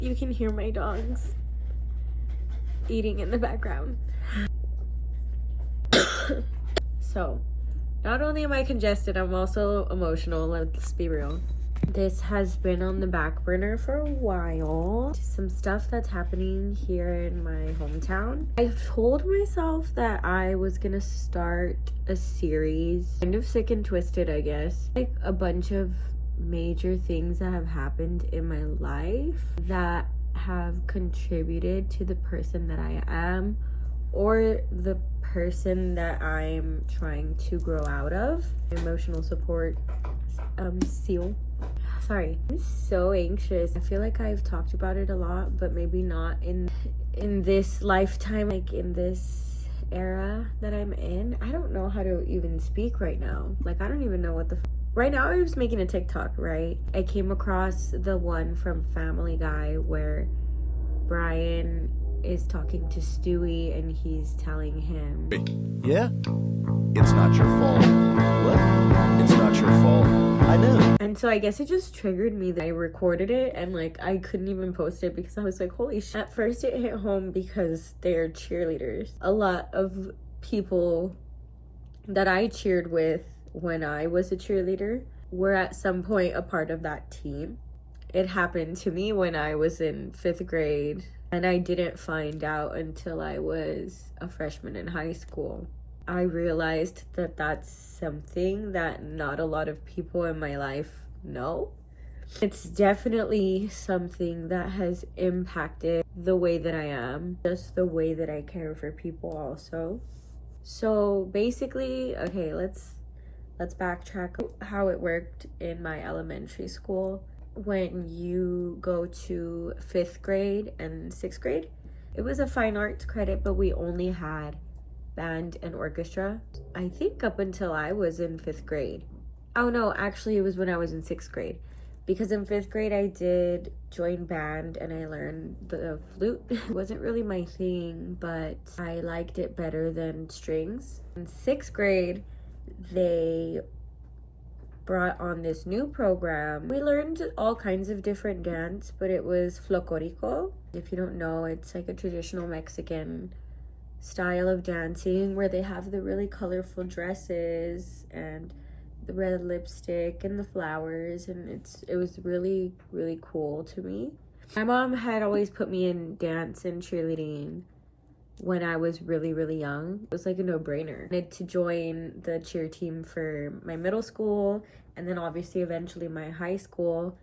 You can hear my dogs eating in the background. So, not only am I congested, I'm also emotional, let's be real. This has been on the back burner for a while. Some stuff that's happening here in my hometown. I've told myself that I was gonna start a series, kind of sick and twisted, I guess. Like a bunch of major things that have happened in my life that have contributed to the person that I am, or the person that I'm trying to grow out of. Emotional support seal. Sorry, I'm so anxious. I feel like I've talked about it a lot, but maybe not in this lifetime, like in this era that I'm in. I don't know how to even speak right now. Like, I don't even know what the right now. I was making a TikTok, right? I came across the one from Family Guy where Brian is talking to Stewie and he's telling him, yeah, it's not your fault. What? It's not your fault. I know. And so I guess it just triggered me that I recorded it and like I couldn't even post it because I was like, holy shit. At first it hit home because they're cheerleaders. A lot of people that I cheered with when I was a cheerleader were at some point a part of that team. It happened to me when I was in 5th grade, and I didn't find out until I was a freshman in high school. I realized that that's something that not a lot of people in my life know. It's definitely something that has impacted the way that I am, just the way that I care for people also. So basically, okay, let's backtrack how it worked in my elementary school. When you go to 5th grade and 6th grade, it was a fine arts credit, but we only had band and orchestra. I think up until I was in 5th grade. Oh no, actually it was when I was in 6th grade. Because in 5th grade I did join band and I learned the flute. It wasn't really my thing, but I liked it better than strings. In 6th grade, they brought on this new program. We learned all kinds of different dance, but it was folklorico. If you don't know, it's like a traditional Mexican style of dancing where they have the really colorful dresses and the red lipstick and the flowers, and it was really, really cool to me. My mom had always put me in dance and cheerleading when I was really, really young. It was like a no-brainer. I wanted to join the cheer team for my middle school and then obviously eventually my high school.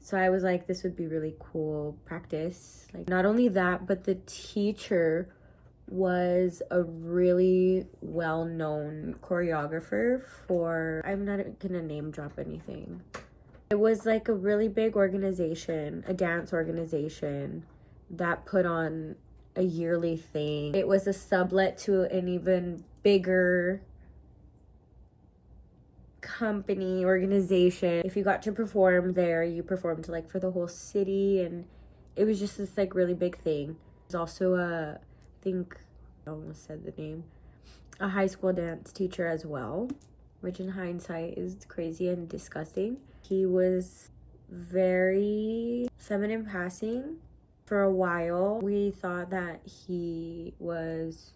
So I was like, this would be really cool practice. Like, not only that, but the teacher was a really well-known choreographer for, I'm not gonna name drop anything. It was like a really big organization, a dance organization that put on a yearly thing. It was a sublet to an even bigger company, organization. If you got to perform there, you performed like for the whole city, and it was just this like really big thing. There's also I think I almost said the name, a high school dance teacher as well, which in hindsight is crazy and disgusting. He was very feminine passing. For a while, we thought that he was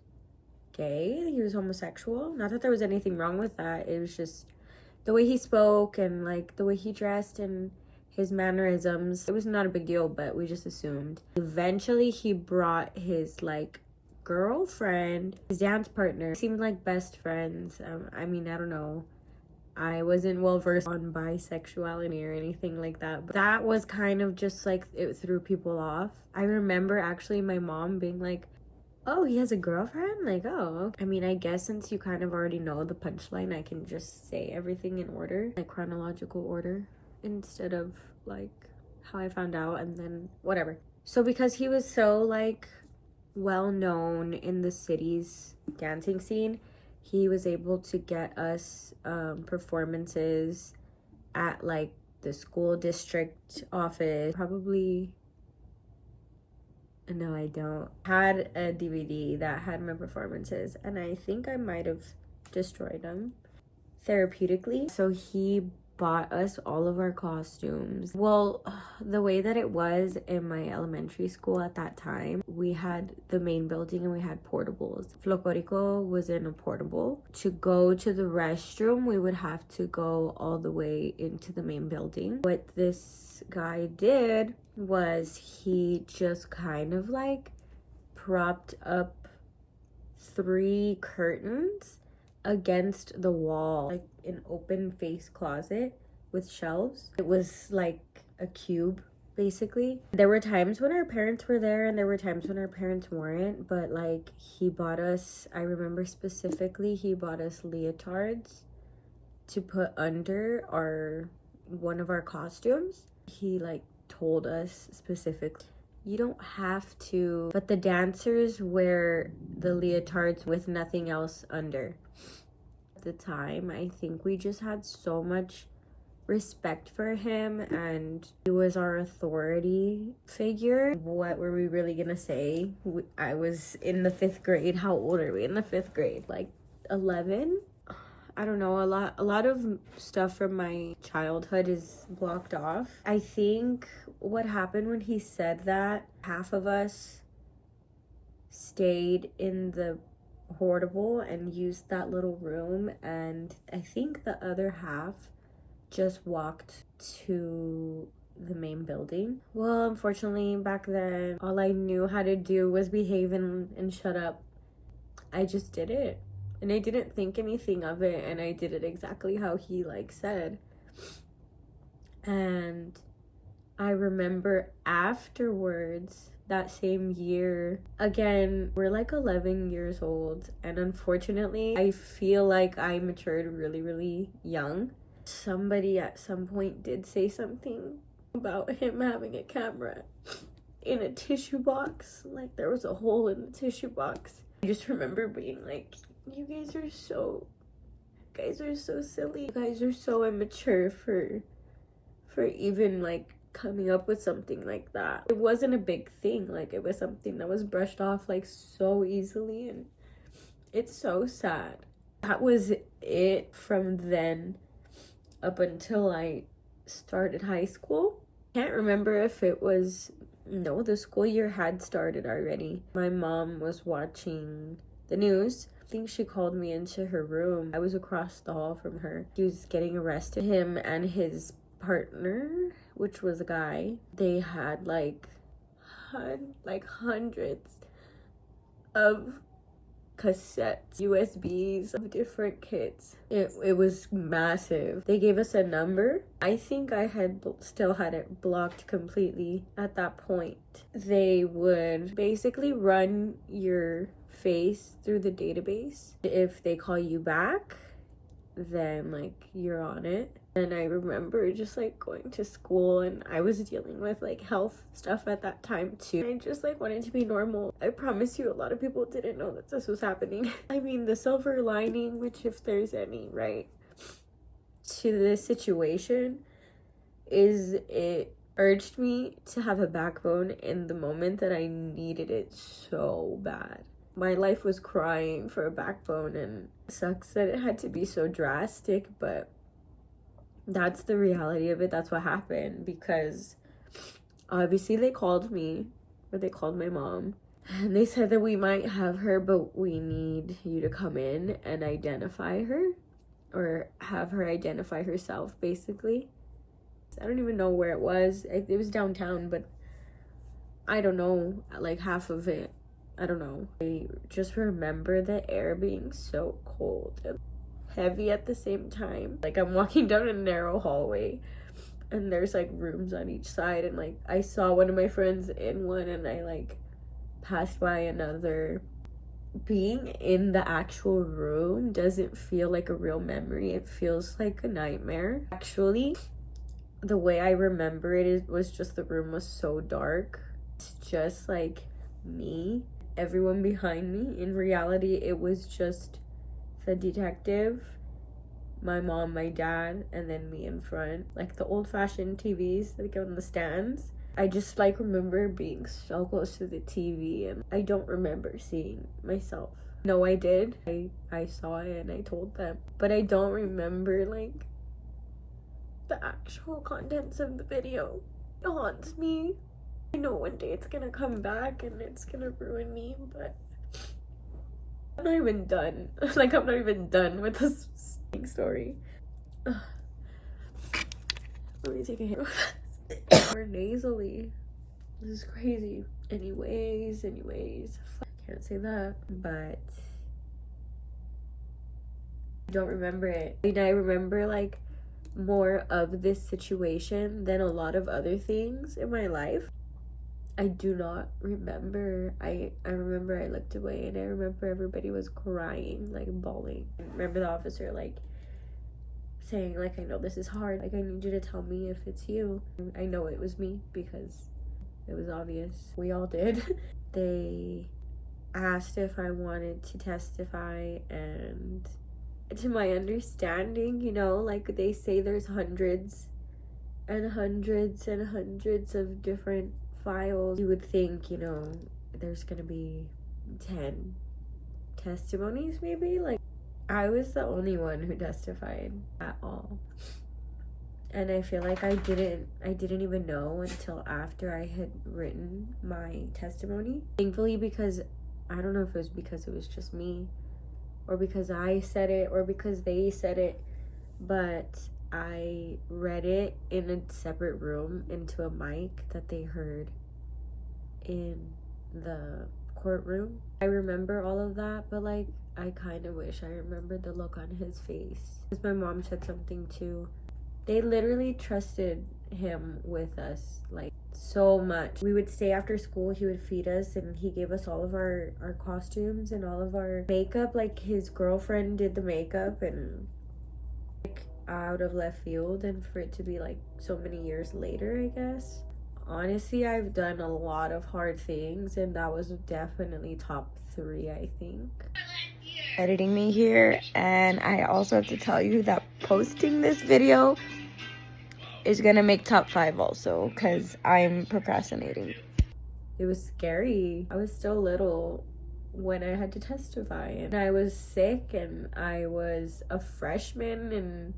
gay, he was homosexual. Not that there was anything wrong with that. It was just the way he spoke and like the way he dressed and his mannerisms. It was not a big deal, but we just assumed. Eventually, he brought his like girlfriend, his dance partner. Seemed like best friends. I mean, I don't know. I wasn't well versed on bisexuality or anything like that, but that was kind of just like, it threw people off. I remember actually my mom being like, oh, he has a girlfriend? Like, oh, okay. I mean, I guess since you kind of already know the punchline, I can just say everything in order, like chronological order, instead of like how I found out and then whatever. So because he was so like well known in the city's dancing scene, he was able to get us performances at like the school district office. Probably, no, I don't. Had a DVD that had my performances, and I think I might have destroyed them therapeutically. So he bought us all of our costumes. Well, the way that it was in my elementary school at that time, we had the main building and we had portables. Flocorico was in a portable. To go to the restroom, we would have to go all the way into the main building. What this guy did was he just kind of like propped up 3 curtains against the wall, like an open face closet with shelves. It was like a cube, basically. There were times when our parents were there and there were times when our parents weren't, but like he bought us, I remember specifically, he bought us leotards to put under one of our costumes. He like told us specifically, you don't have to, but the dancers wear the leotards with nothing else under. At the time, I think we just had so much respect for him and he was our authority figure. What were we really gonna say? I was in the 5th grade. How old are we in the 5th grade? Like 11? I don't know, a lot of stuff from my childhood is blocked off. I think what happened when he said that, half of us stayed in the portable and used that little room, and I think the other half just walked to the main building. Well, unfortunately, back then, all I knew how to do was behave and shut up. I just did it. And I didn't think anything of it, and I did it exactly how he like said. And I remember afterwards, that same year, again, we're like 11 years old, and unfortunately, I feel like I matured really, really young. Somebody at some point did say something about him having a camera in a tissue box. Like there was a hole in the tissue box. I just remember being like, you guys are so silly. You guys are so immature for even like coming up with something like that. It wasn't a big thing. Like it was something that was brushed off like so easily, and it's so sad. That was it from then up until I started high school. Can't remember if it was, no, the school year had started already. My mom was watching the news. I think she called me into her room. I was across the hall from her. He was getting arrested. Him and his partner, which was a guy, they had like hundreds of cassettes, USBs of different kits. It was massive. They gave us a number. I think I had still had it blocked completely at that point. They would basically run your face through the database. If they call you back, then like you're on it. And I remember just like going to school, and I was dealing with like health stuff at that time too. I just like wanted to be normal. I promise you, a lot of people didn't know that this was happening. I mean, the silver lining, which if there's any, right, to this situation is it urged me to have a backbone in the moment that I needed it so bad. My life was crying for a backbone, and it sucks that it had to be so drastic, but that's the reality of it. That's what happened, because obviously they called me, or they called my mom, and they said that we might have her, but we need you to come in and identify her, or have her identify herself, basically. I don't even know where it was. It was downtown, but I don't know, like half of it. I don't know. I just remember the air being so cold and heavy at the same time. Like I'm walking down a narrow hallway and there's like rooms on each side, and like I saw one of my friends in one, and I like passed by another. Being in the actual room doesn't feel like a real memory. It feels like a nightmare. Actually, the way I remember it was just the room was so dark. It's just like me, everyone behind me. In reality, it was just the detective, my mom, my dad, and then me in front. Like the old-fashioned TVs, like on the stands. I just like remember being so close to the TV, and I don't remember seeing myself. No, I did. I saw it and I told them. But I don't remember like the actual contents of the video haunts me. I know one day it's gonna come back and it's gonna ruin me, but I'm not even done. Like, I'm not even done with this story. Ugh. Let me take a hit of this. More nasally. This is crazy. Anyways. I can't say that, but I don't remember it. I mean, I remember like more of this situation than a lot of other things in my life. I do not remember. I remember I looked away and I remember everybody was crying, like bawling. I remember the officer like saying like, I know this is hard, like I need you to tell me if it's you. I know it was me because it was obvious. We all did. They asked if I wanted to testify, and to my understanding, you know, like they say there's hundreds and hundreds and hundreds of different files. You would think, you know, there's gonna be 10 testimonies maybe. Like, I was the only one who testified at all, and I feel like I didn't even know until after I had written my testimony. Thankfully, because I don't know if it was because it was just me or because I said it or because they said it, but I read it in a separate room into a mic that they heard in the courtroom. I remember all of that, but like I kind of wish I remembered the look on his face. Because my mom said something too. They literally trusted him with us, like so much. We would stay after school, he would feed us, and he gave us all of our costumes and all of our makeup. Like his girlfriend did the makeup, and like out of left field, and for it to be like so many years later, I guess. Honestly, I've done a lot of hard things, and that was definitely top 3, I think. Editing me here, and I also have to tell you that posting this video is gonna make top 5 also, because I'm procrastinating. It was scary. I was still little when I had to testify, and I was sick, and I was a freshman, and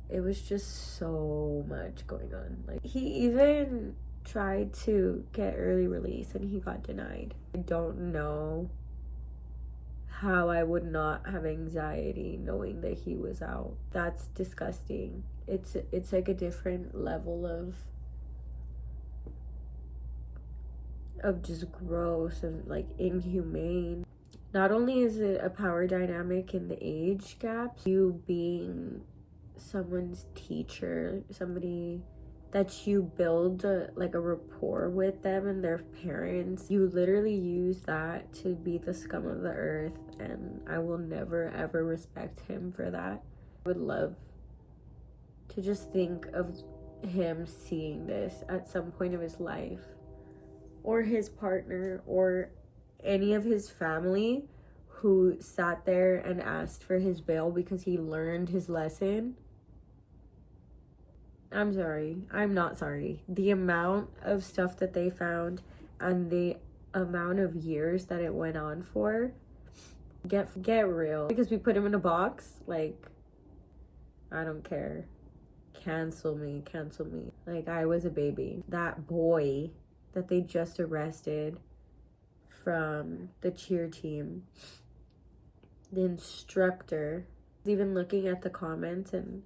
it was just so much going on. Like, he even tried to get early release and he got denied. I don't know how I would not have anxiety knowing that he was out. That's disgusting. It's like a different level of just gross and like inhumane. Not only is it a power dynamic in the age gaps, you being someone's teacher, somebody that you build like a rapport with them and their parents, you literally use that to be the scum of the earth, and I will never ever respect him for that. I would love to just think of him seeing this at some point of his life, or his partner, or any of his family who sat there and asked for his bail because he learned his lesson. I'm sorry. I'm not sorry. The amount of stuff that they found and the amount of years that it went on for, get real. Because we put him in a box, like, I don't care. Cancel me. Like, I was a baby. That boy that they just arrested from the cheer team, the instructor, even looking at the comments, and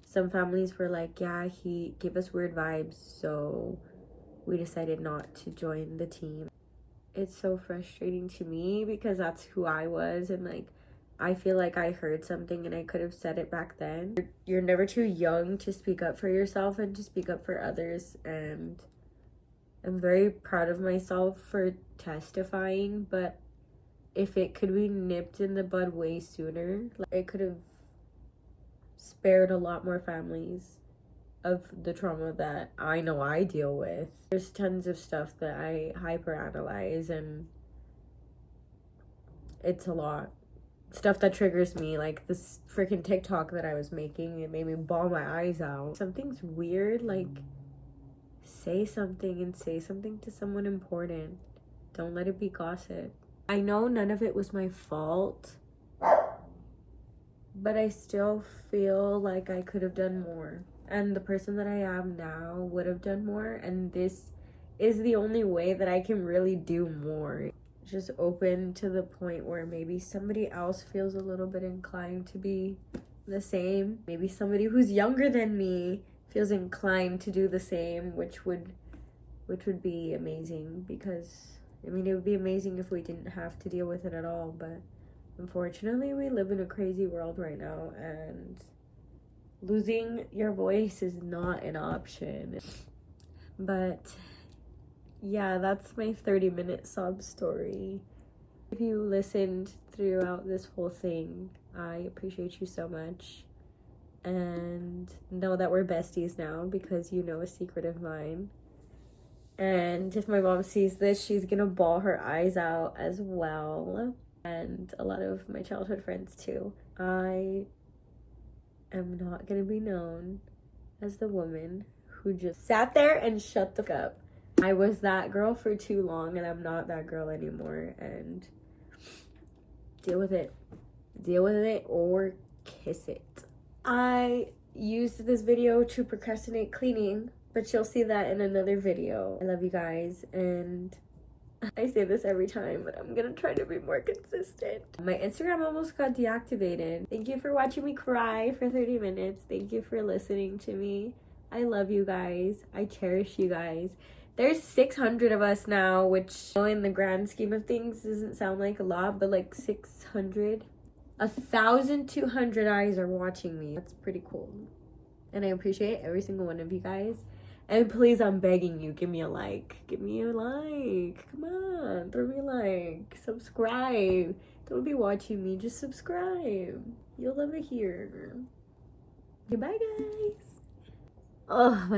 some families were like, yeah, he gave us weird vibes, so we decided not to join the team. It's so frustrating to me because that's who I was, and like I feel like I heard something and I could have said it back then. You're never too young to speak up for yourself and to speak up for others, and I'm very proud of myself for testifying, but if it could be nipped in the bud way sooner, like, it could have spared a lot more families of the trauma that I know I deal with. There's tons of stuff that I hyperanalyze, and it's a lot. Stuff that triggers me, like this freaking TikTok that I was making, it made me bawl my eyes out. Something's weird, like say something, and say something to someone important. Don't let it be gossip. I know none of it was my fault, but I still feel like I could have done more. and the person that I am now would have done more, and this is the only way that I can really do more. Just open to the point where maybe somebody else feels a little bit inclined to be the same. Maybe somebody who's younger than me feels inclined to do the same, which would be amazing, because I mean, it would be amazing if we didn't have to deal with it at all, but unfortunately we live in a crazy world right now, and losing your voice is not an option. But yeah, that's my 30-minute sob story. If you listened throughout this whole thing, I appreciate you so much. And know that we're besties now, because you know a secret of mine. And if my mom sees this, she's gonna bawl her eyes out as well. And a lot of my childhood friends too. I am not gonna be known as the woman who just sat there and shut the fuck up. I was that girl for too long, and I'm not that girl anymore. And deal with it. Deal with it or kiss it. I used this video to procrastinate cleaning, but you'll see that in another video. I love you guys, and I say this every time, but I'm gonna try to be more consistent. My Instagram almost got deactivated. Thank you for watching me cry for 30 minutes. Thank you for listening to me. I love you guys. I cherish you guys. There's 600 of us now, which in the grand scheme of things doesn't sound like a lot, but like 600. 1,200 eyes are watching me. That's pretty cool. And I appreciate every single one of you guys. And please, I'm begging you, give me a like. Give me a like. Come on, throw me a like. Subscribe. Don't be watching me, just subscribe. You'll love it here. Goodbye, guys. Oh my